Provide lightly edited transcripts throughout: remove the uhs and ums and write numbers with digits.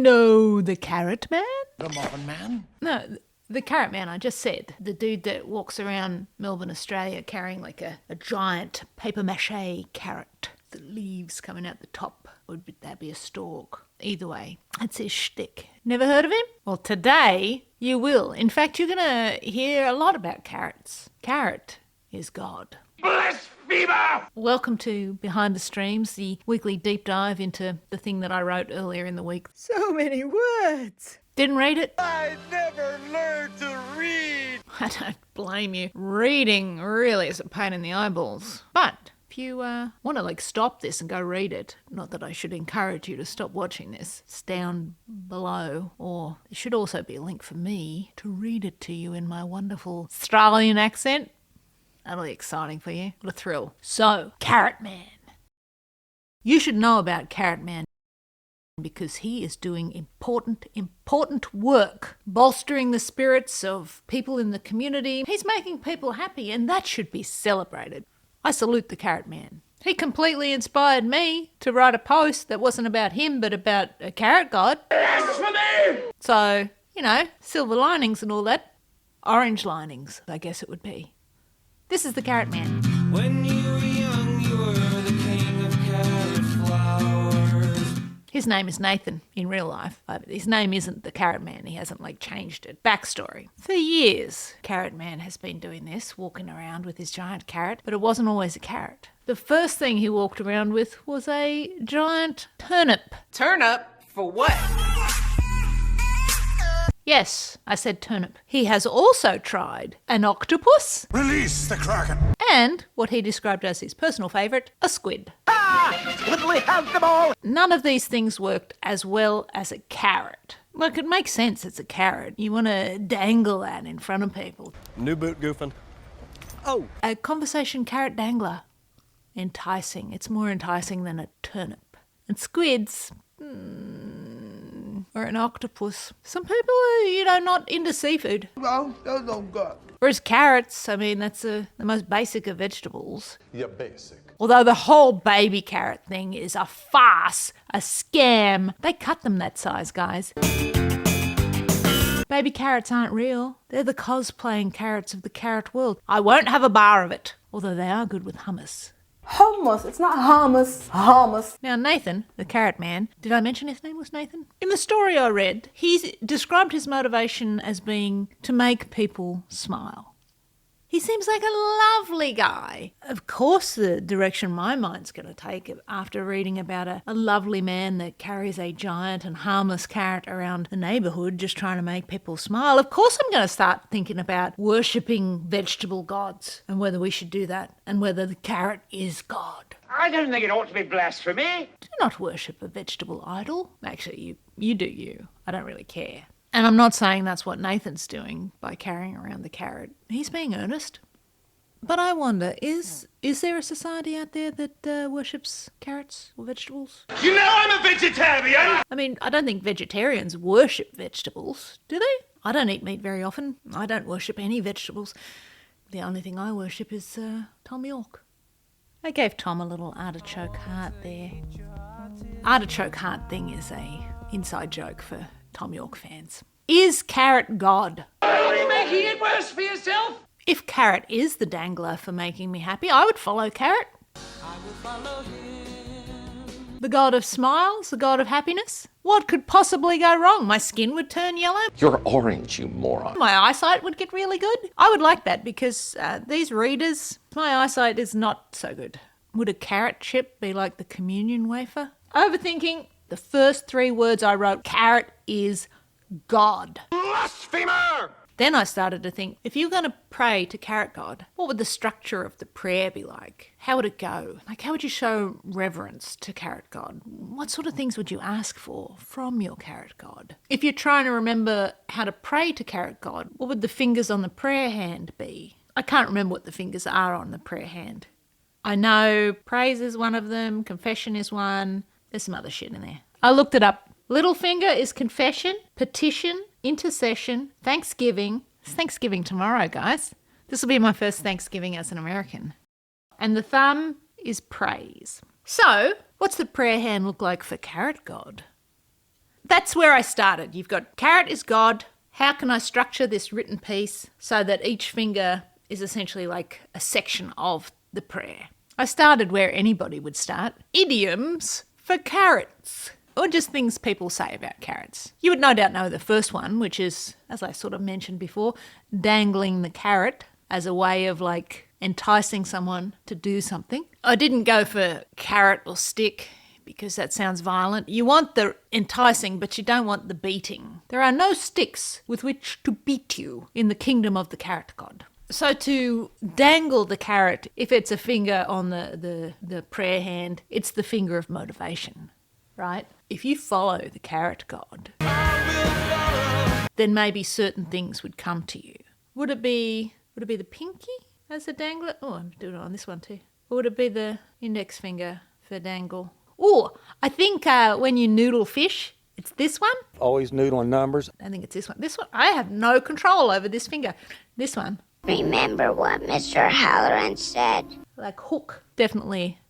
know the Carrot Man? The Muffin Man? No, the Carrot Man I just said. The dude that walks around Melbourne, Australia carrying like a giant papier-mâché carrot. The leaves coming out the top. Would that be a stalk? Either way, that's his shtick. Never heard of him? Well, today you will. In fact, you're going to hear a lot about carrots. Carrot is God. Blasphemer! Welcome to Behind the Streams, the weekly deep dive into the thing that I wrote earlier in the week. So many words. Didn't read it? I never learned to read! I don't blame you. Reading really is a pain in the eyeballs. But if you want to stop this and go read it, not that I should encourage you to stop watching this, it's down below, or there should also be a link for me to read it to you in my wonderful Australian accent. That'll be exciting for you. What a thrill. So, Carrot Man. You should know about Carrot Man because he is doing important work, bolstering the spirits of people in the community. He's making people happy, and that should be celebrated. I salute the Carrot Man. He completely inspired me to write a post that wasn't about him, but about a carrot god. Blasphemy! So, silver linings and all that. Orange linings, I guess it would be. This is the Carrot Man. When you were young, you were the king of carrot flowers. His name is Nathan in real life. His name isn't the Carrot Man. He hasn't changed it. Backstory. For years, Carrot Man has been doing this, walking around with his giant carrot, but it wasn't always a carrot. The first thing he walked around with was a giant turnip. Turnip? For what? Yes, I said turnip. He has also tried an octopus Release the Kraken! and what he described as his personal favourite, a squid. Will we have them all? None of these things worked as well as a carrot. Look, it makes sense, it's a carrot. You want to dangle that in front of people. New boot goofing. Oh, a conversation carrot dangler. Enticing. It's more enticing than a turnip. And squids, or an octopus. Some people are, not into seafood. Well, that's no good. Whereas carrots, that's the most basic of vegetables. You're basic. Although the whole baby carrot thing is a farce, a scam. They cut them that size, guys. Baby carrots aren't real. They're the cosplaying carrots of the carrot world. I won't have a bar of it, although they are good with hummus. Hummus. It's not hummus. Hummus. Now, Nathan, the Carrot Man, did I mention his name was Nathan? In the story I read, he described his motivation as being to make people smile. He seems like a lovely guy. Of course, the direction my mind's going to take after reading about a lovely man that carries a giant and harmless carrot around the neighbourhood just trying to make people smile. Of course, I'm going to start thinking about worshipping vegetable gods and whether we should do that and whether the carrot is God. I don't think it ought to be blasphemy. Do not worship a vegetable idol. Actually, you do you. I don't really care. And I'm not saying that's what Nathan's doing by carrying around the carrot. He's being earnest. But I wonder, is there a society out there that worships carrots or vegetables? You know I'm a vegetarian! I don't think vegetarians worship vegetables, do they? I don't eat meat very often. I don't worship any vegetables. The only thing I worship is Tom York. I gave Tom a little artichoke heart there. Artichoke heart thing is a inside joke for Tom York fans. Is carrot God? Are you making it worse for yourself? If carrot is the dangler for making me happy, I would follow carrot. The god of smiles, the god of happiness. What could possibly go wrong? My skin would turn yellow. You're orange, you moron. My eyesight would get really good. I would like that because these readers, my eyesight is not so good. Would a carrot chip be like the communion wafer? Overthinking. The first 3 words I wrote, carrot is God. Blasphemer! Then I started to think, if you're going to pray to carrot God, what would the structure of the prayer be like? How would it go? How would you show reverence to carrot God? What sort of things would you ask for from your carrot God? If you're trying to remember how to pray to carrot God, what would the fingers on the prayer hand be? I can't remember what the fingers are on the prayer hand. I know praise is one of them, confession is one. There's some other shit in there. I looked it up. Little finger is confession, petition, intercession, thanksgiving. It's Thanksgiving tomorrow, guys. This will be my first Thanksgiving as an American. And the thumb is praise. So, what's the prayer hand look like for carrot God? that's where I started. You've got carrot is God. How can I structure this written piece so that each finger is essentially like a section of the prayer? I started where anybody would start. Idioms for carrots. Or just things people say about carrots. You would no doubt know the first one, which is, as I sort of mentioned before, dangling the carrot as a way of like enticing someone to do something. I didn't go for carrot or stick because that sounds violent. You want the enticing, but you don't want the beating. There are no sticks with which to beat you in the kingdom of the carrot god. So to dangle the carrot, if it's a finger on the prayer hand, it's the finger of motivation, right? If you follow the carrot god, then maybe certain things would come to you. Would it be the pinky as a dangler? Oh, I'm doing it on this one too. Or would it be the index finger for dangle? Oh, I think when you noodle fish, it's this one. Always noodling numbers. I think it's this one. This one, I have no control over this finger. This one. Remember what Mr. Halloran said. Like hook.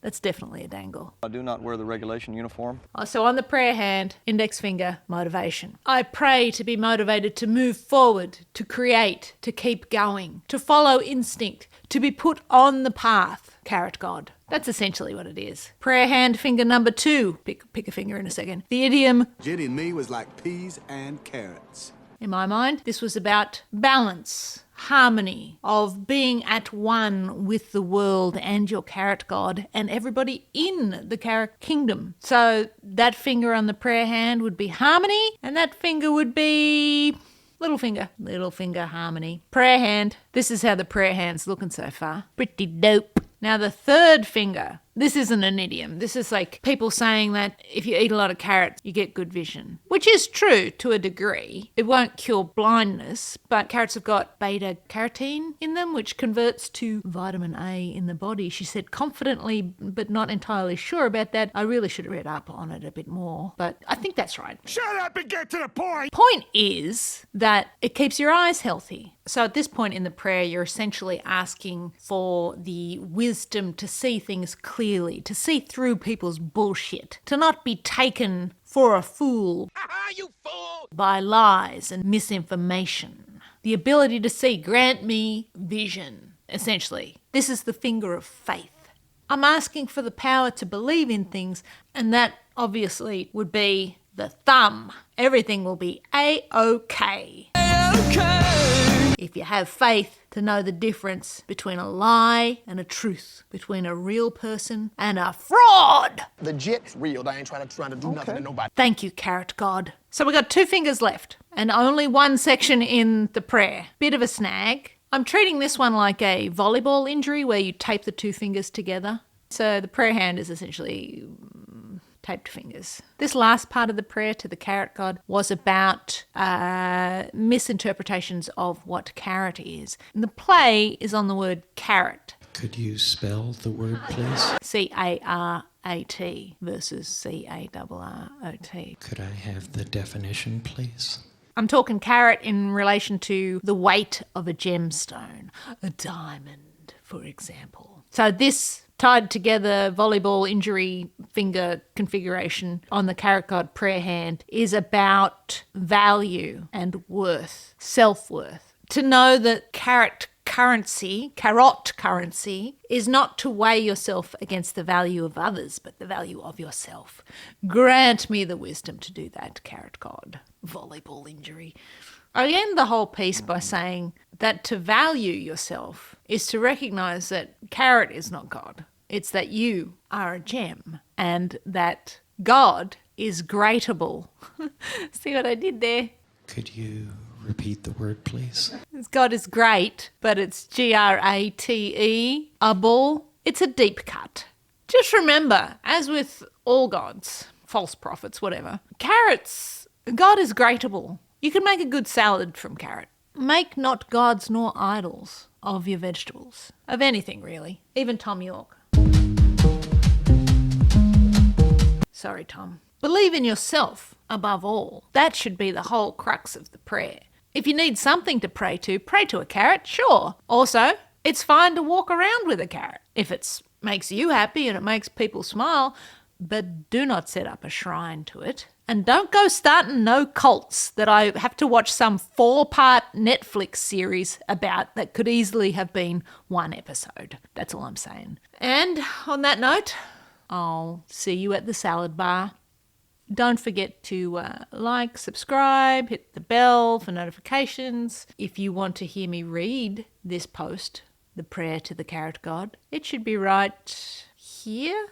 That's definitely a dangle. I do not wear the regulation uniform. So on the prayer hand, index finger, motivation. I pray to be motivated to move forward, to create, to keep going, to follow instinct, to be put on the path, carrot god. That's essentially what it is. Prayer hand, finger number 2. Pick a finger in a second. The idiom, Jenny and me was like peas and carrots. in my mind, this was about balance, harmony, of being at one with the world and your carrot god and everybody in the carrot kingdom. So that finger on the prayer hand would be harmony, and that finger would be little finger harmony. Prayer hand. This is how the prayer hand's looking so far. Pretty dope. Now the third finger, this isn't an idiom. This is like people saying that if you eat a lot of carrots, you get good vision, which is true to a degree. It won't cure blindness, but carrots have got beta carotene in them, which converts to vitamin A in the body. She said confidently, but not entirely sure about that. I really should have read up on it a bit more, but I think that's right. Shut up and get to the point! Point is that it keeps your eyes healthy. So at this point in the prayer, you're essentially asking for the wisdom to see things clearly, to see through people's bullshit, to not be taken for a fool You fool! by lies and misinformation. The ability to see, grant me vision, essentially. This is the finger of faith. I'm asking for the power to believe in things, and that obviously would be the thumb. Everything will be A-OK. If you have faith to know the difference between a lie and a truth, between a real person and a fraud. Legit, it's real. They ain't trying to do nothing to nobody. Thank you, carrot god. So we've got 2 fingers left and only one section in the prayer. Bit of a snag. I'm treating this one like a volleyball injury where you tape the 2 fingers together. So the prayer hand is essentially taped fingers. This last part of the prayer to the carrot god was about misinterpretations of what carrot is. And the play is on the word carrot. Could you spell the word, please? C-A-R-A-T versus C-A-R-R-O-T. Could I have the definition, please? I'm talking carrot in relation to the weight of a gemstone, a diamond, for example. So this tied together volleyball injury finger configuration on the carrot god prayer hand is about value and worth, self-worth. To know that carrot currency is not to weigh yourself against the value of others, but the value of yourself. Grant me the wisdom to do that, carrot god. Volleyball injury. I end the whole piece by saying that to value yourself is to recognise that carrot is not God. It's that you are a gem and that God is greatable. See what I did there? Could you repeat the word, please? God is great, but it's G-R-A-T-E, able. It's a deep cut. Just remember, as with all gods, false prophets, whatever, carrots, God is greatable. You can make a good salad from carrot. Make not gods nor idols of your vegetables. Of anything, really. Even Tom York. Sorry, Tom. Believe in yourself above all. That should be the whole crux of the prayer. If you need something to pray to a carrot, sure. Also, it's fine to walk around with a carrot. If it makes you happy and it makes people smile, but do not set up a shrine to it. And don't go starting no cults that I have to watch some 4-part Netflix series about that could easily have been one episode. That's all I'm saying. And on that note, I'll see you at the salad bar. Don't forget to like, subscribe, hit the bell for notifications. If you want to hear me read this post, The Prayer to the Carrot God, it should be right here.